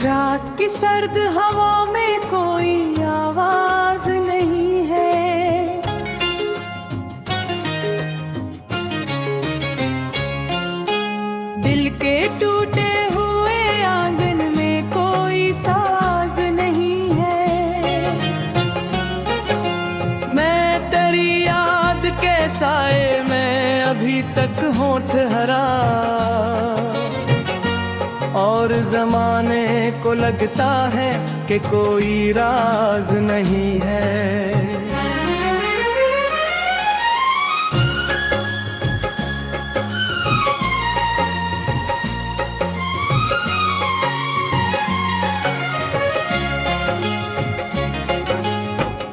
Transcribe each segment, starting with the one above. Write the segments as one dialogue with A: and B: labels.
A: रात की सर्द हवा में कोई आवाज नहीं है। दिल के टूटे हुए आंगन में कोई साज नहीं है। मैं तेरी याद के साए में अभी तक होंठ हरा, और ज़माने को लगता है कि कोई राज नहीं है।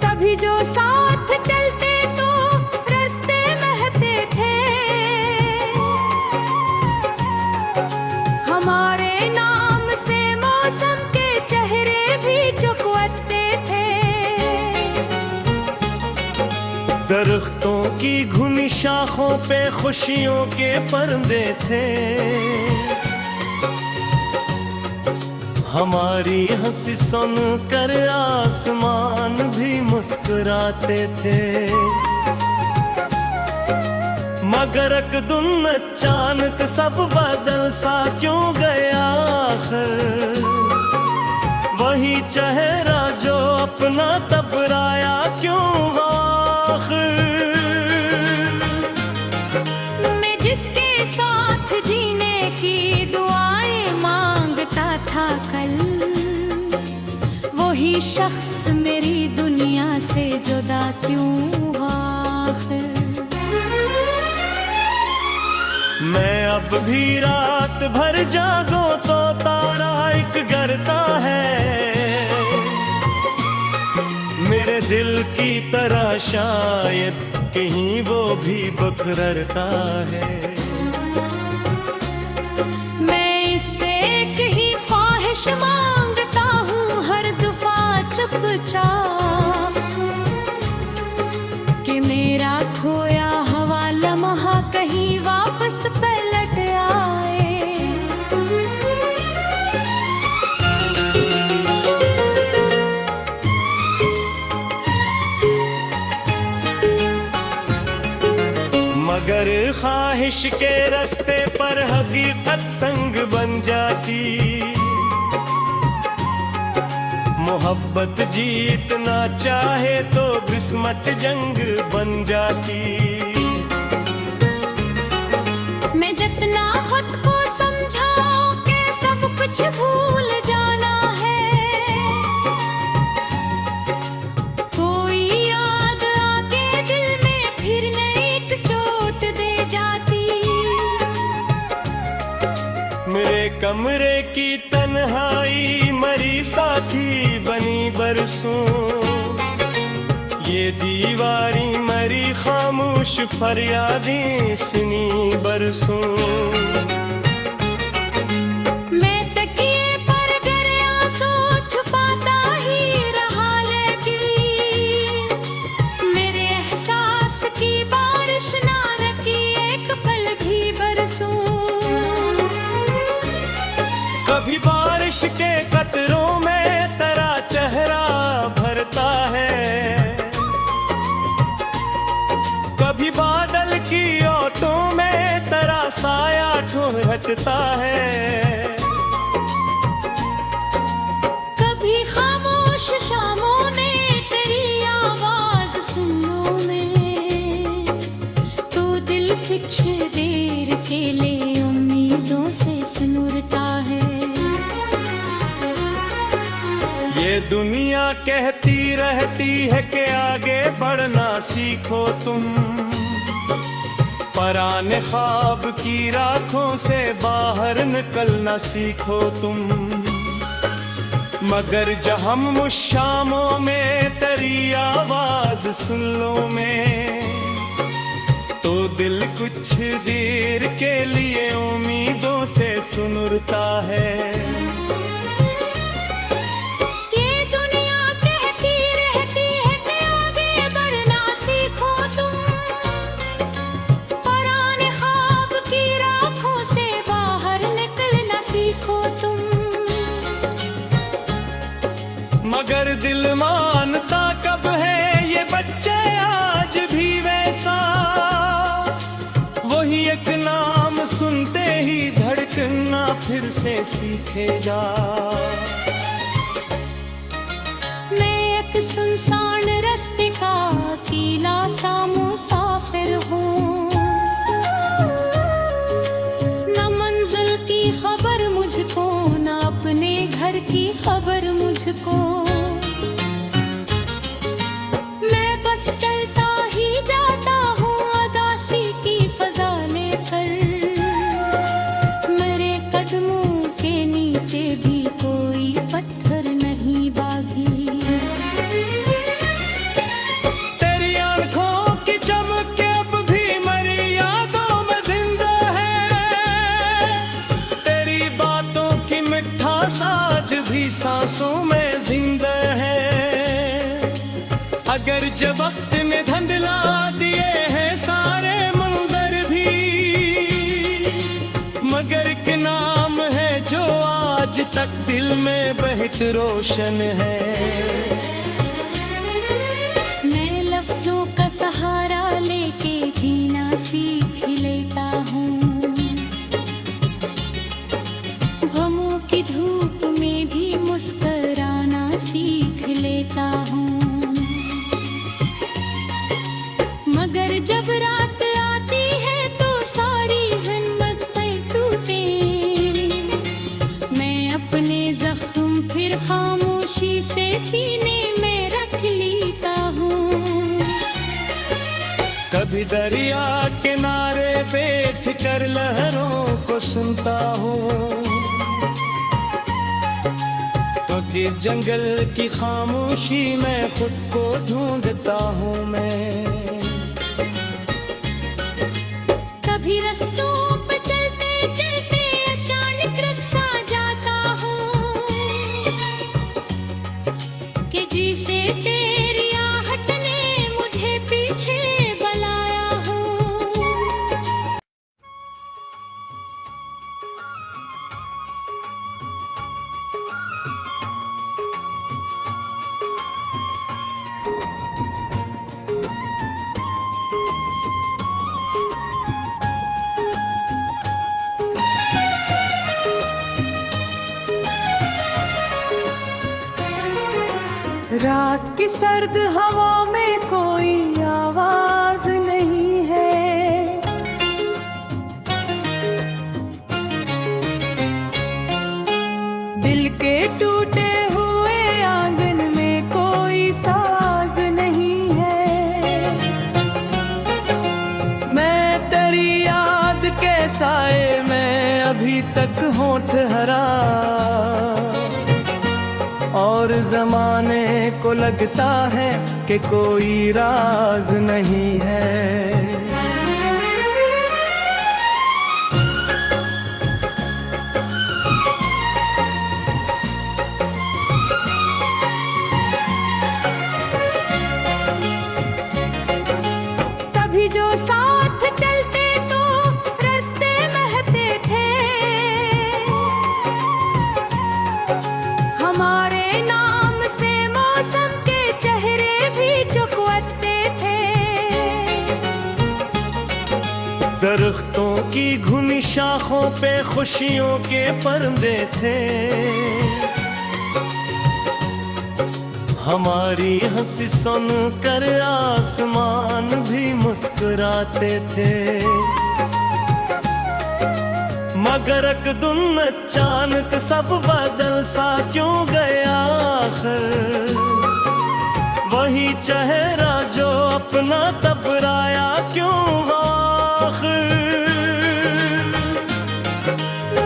A: तभी जो साथ चलते तो रास्ते महते थे, हमारे
B: दरख्तों की घुनी शाखों पे खुशियों के पर्दे थे। हमारी हंसी सुन कर आसमान भी मुस्कुराते थे। मगर एक दिन अचानक सब बदल सा क्यों गया आखिर, वही चेहरा जो अपना तबराया क्यों
A: मैं जिसके साथ जीने की दुआएं मांगता था कल, वही शख्स मेरी दुनिया से जुदा क्यों हुआ आखिर।
B: मैं अब भी रात भर जागो तो तारा एक गिरता है, मेरे दिल की तरह शायद कहीं वो भी बखरता है।
A: मैं इससे एक ही ख्वाहिश मांगता हूँ हर दफा चुपचाप, कि मेरा खोया हुआ लम्हा कहीं वापस पलट आए।
B: मगर ख्वाहिश के रास्ते पर हकीकत संग बन जाती, मोहब्बत जीतना चाहे तो बिस्मट जंग बन जाती।
A: मैं जितना खुद को समझाऊं कि सब कुछ भूल जाना है, कोई याद आके दिल में फिर नई चोट दे जाती।
B: मेरे कमरे की तन्हाई मरी साथी बनी बरसों, ये दीवारी मरी खामोश फरियादें सुनी बरसों।
A: मैं तकिए पर गर आंसू छुपाता ही रहा, लेकिन मेरे एहसास की बारिश ना रुकी एक पल भी बरसों।
B: कभी बारिश के कतरों में तेरा चेहरा भरता है, कभी बादल की ओटों में तेरा साया ठहरता है।
A: कभी खामोश शामों ने तेरी आवाज सुनो में, तो दिल कुछ देर के लिए उम्मीदों से सुनुरता है।
B: ये दुनिया कहती रहती है कि आगे बढ़ना सीखो तुम, पराने ख्वाब की राखों से बाहर निकलना सीखो तुम। मगर जहाँ हम शामों में तेरी आवाज सुन लो मैं, तो दिल कुछ देर के लिए उम्मीदों से सुनुरता है। से सीखेगा।
A: मैं एक सुनसान रास्ते का अकेला सा मुसाफिर हूँ, न मंजिल की खबर मुझको, न अपने घर की खबर मुझको। मैं बस चलता ही जाता हूँ उदासी की फजा लेकर, मेरे कदमों के नीचे भी कोई पत्थर नहीं बागी।
B: तेरी आंखों की चमक अब भी मेरी यादों में जिंदा है, तेरी बातों की मिठास आज भी सांसों में जिंदा है। अगर जब वक्त ने धुंधला दिए हैं सारे मंजर भी, मगर के नाम है जो आज तक दिल में बहुत रोशन है।
A: मैं लफ्जों का सहारा लेके जीना सीख लेता हूँ, गमों की धूप में भी मुस्कुराना सीख लेता हूँ। मगर जब रात आती है तो सारी हिम्मतें टूटे, मैं अपने जख्म फिर खामोशी से सीने में रख लेता हूँ।
B: कभी दरिया किनारे बैठ कर लहरों को सुनता हूँ, कभी जंगल की खामोशी में खुद को ढूंढता हूँ मैं।
A: कभी रास्तों पर चलते चलते अचानक रुक सा जाता हूँ, कि जिसे तेरी आहट ने मुझे पीछे बुलाया हो।
C: रात की सर्द हवा में कोई आवाज नहीं है, दिल के टूटे हुए आंगन में कोई साज नहीं है। मैं तेरी याद के साए में अभी तक हूँ ठहरा, और जमाने को लगता है कि कोई राज नहीं है।
A: कभी जो साथ चलते तो रास्ते महते थे, हमारे नाम से मौसम के चेहरे भी चुकवते थे।
B: दरख्तों की घुनी शाखों पे खुशियों के पर्दे थे, हमारी हंसी सुन कर आसमान भी मुस्कुराते थे। मगर एक दिन अचानक सब बदल सा क्यों गया आखिर, वही चेहरा जो अपना तबराया क्यों आखिर।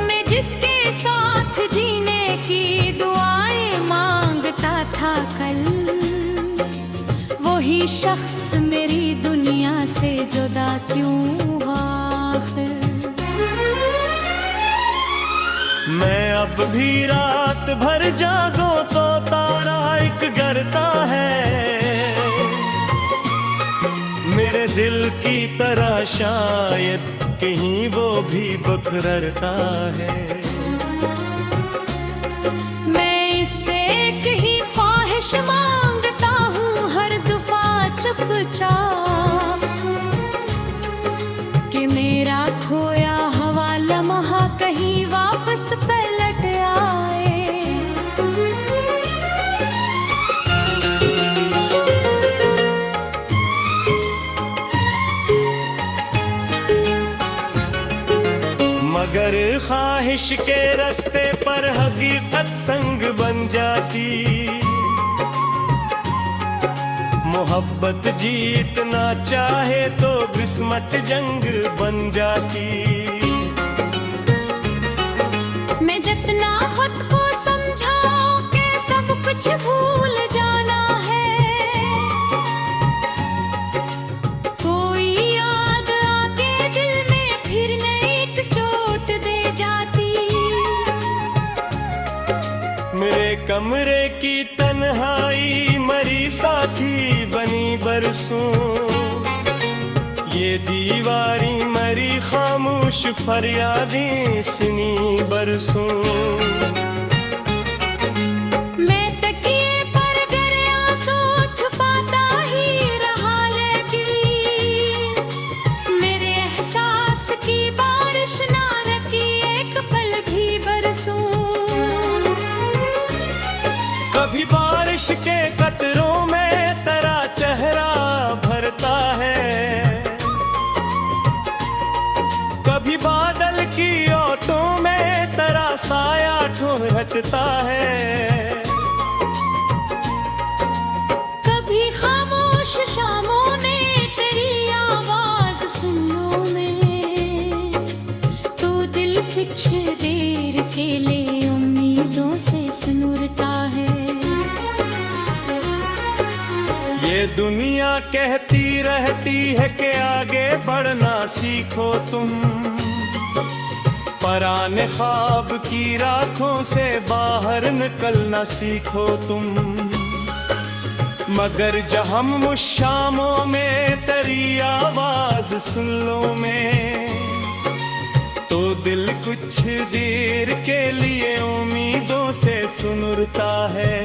A: मैं जिसके साथ जीने की दुआएं मांगता था कल, वही शख्स मेरी दुनिया से जुदा क्यों हुआ आखिर।
B: मैं अब भी रात भर जागो तो तारा एक गिरता है, मेरे दिल की तरह शायद कहीं वो भी बिखरता है।
A: मैं इससे एक ही ख्वाहिश मांगता हूँ हर दफा चुपचाप, कि मेरा खोया हवा लम्हा कहीं वापस
B: मगर ख्वाहिश के रास्ते पर हकीकत संग बन जाती। मोहब्बत जीतना चाहे तो बिस्मत जंग बन जाती।
A: मैं जितना खुद को समझा के सब कुछ भूल जाना है, कोई याद आके दिल में फिर नई एक चोट दे जाती।
B: मेरे कमरे की तन्हाई मरी साथी बनी बरसों, ये दीवारी मरी खामोश फरियादें सुनी बरसों।
A: मैं तकिए पर गर आंसू छुपाता ही रहा, लेकिन मेरे एहसास की बारिश ना रुकी एक पल भी बरसों।
B: कभी बारिश के कतरों में तेरा चेहरा भरता है, कभी बादल की ओटों में तेरा साया ठहरता है।
A: कभी खामोश शामों ने तेरी आवाज सुनने में, तो दिल कुछ देर के लिए उम्मीदों से सुनुरता है।
B: ये दुनिया कहती रहती है कि आगे बढ़ना सीखो तुम, पराने ख्वाब की राखों से बाहर निकलना सीखो तुम। मगर जहाँ हम शामों में तेरी आवाज सुन लो मैं, तो दिल कुछ देर के लिए उम्मीदों से सुनुरता है।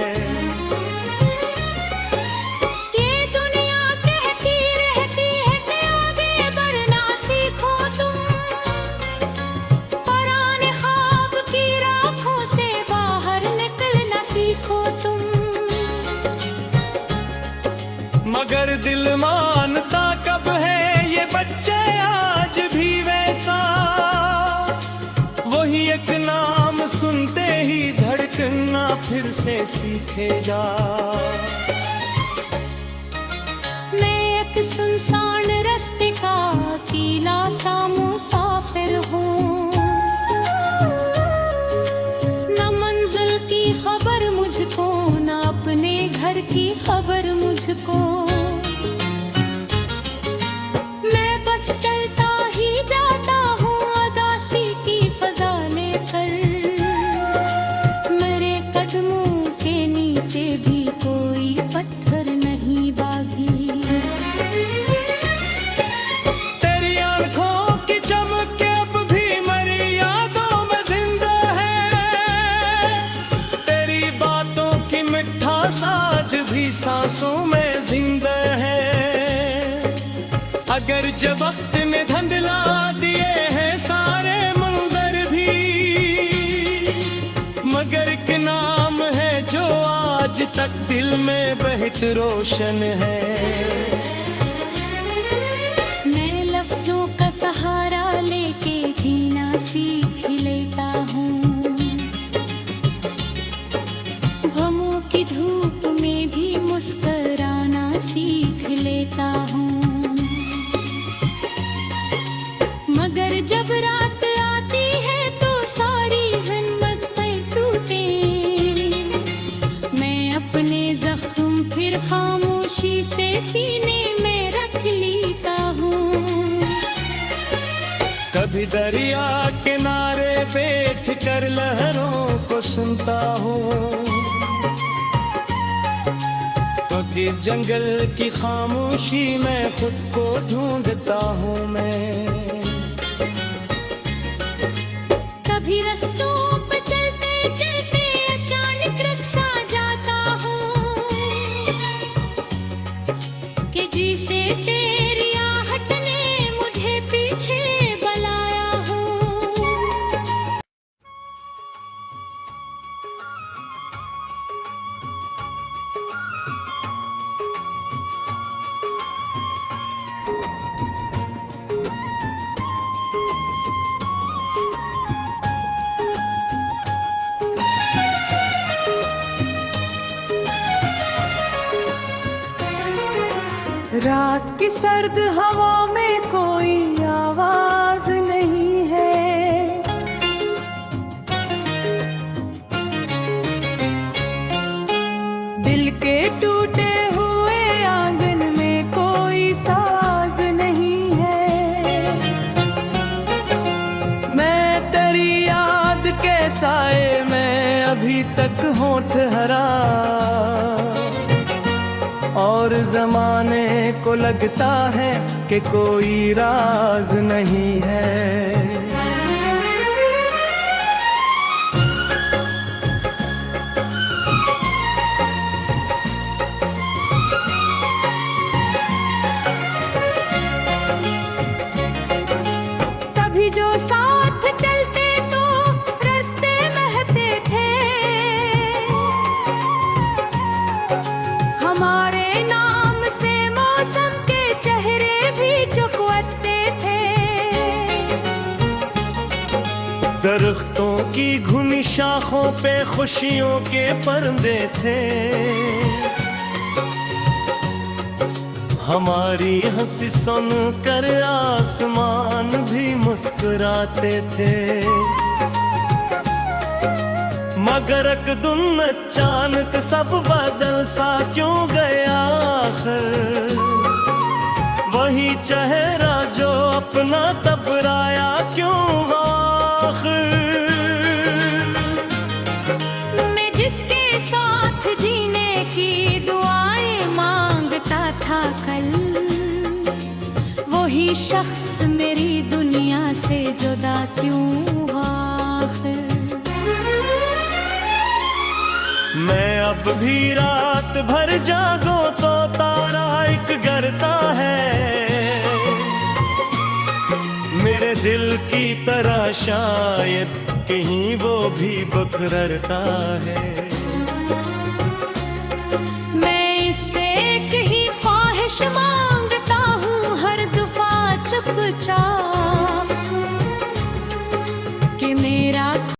B: मगर दिल मानता कब है ये बच्चे आज भी वैसा, वही एक नाम सुनते ही धड़कना फिर से सीखेगा।
A: मैं एक सुनसान रास्ते का अकेला सा मुसाफिर हूँ, न मंजिल की खबर मुझको, न अपने घर की खबर मुझको। मैं बस चलता ही जाता हूँ उदासी की फजा लेकर, मेरे कदमों के नीचे भी कोई पत्थर नहीं बागी।
B: तेरी आंखों की चमक के अब भी मेरी यादों में जिंदा है, तेरी बातों की मिठास आज भी सांसों में जिंदा है। अगर जब वक्त ने धंधला दिए हैं सारे मंजर भी, मगर एक नाम है जो आज तक दिल में बहुत रोशन है।
A: मैं लफ्जों का सहारा लेके जीना सीख लेता हूँ, गमों की धूप में भी मुस्कुराना सीख लेता हूँ। मगर जब रात आती है तो सारी हिम्मत पर टूटे, मैं अपने जख्म फिर खामोशी से सीने में रख लेता हूँ।
B: कभी दरिया किनारे बैठ कर लहरों को सुनता हूँ, कभी जंगल की खामोशी में खुद को ढूंढता हूँ मैं।
A: कभी रास्तों पे चलते चलते अचानक रुक सा जाता हूँ, कि जिसे तेरी आहट ने मुझे पीछे बुलाया हो।
C: रात की सर्द हवा में कोई आवाज नहीं है। दिल के टूटे हुए आंगन में कोई साज नहीं है। मैं तेरी याद के साए में अभी तक हूँ ठहरा, और जमाने को लगता है कि कोई राज नहीं है। कभी जो साथ चलते तो रास्ते महते थे, हमारे नाम से मौसम के चेहरे भी चुकवते थे।
B: दरख्तों की घुनी शाखों पे खुशियों के पर्दे थे, हमारी हंसी सुन कर आसमान भी मुस्कुराते थे। मगर एक दिन अचानक सब बदल सा क्यों गया आखिर, वही चेहरा जो अपना तबराया क्यों आखिर।
A: मैं जिसके साथ जीने की दुआएं मांगता था कल, वही शख्स मेरी दुनिया से जुदा क्यों आखिर।
B: मैं अब भी रात भर जागो तो तारा एक गिरता है, मेरे दिल की तरह शायद कहीं वो भी बखरता है।
A: मैं इससे एक ही ख्वाहिश मांगता हूँ हर दफा चुपचाप,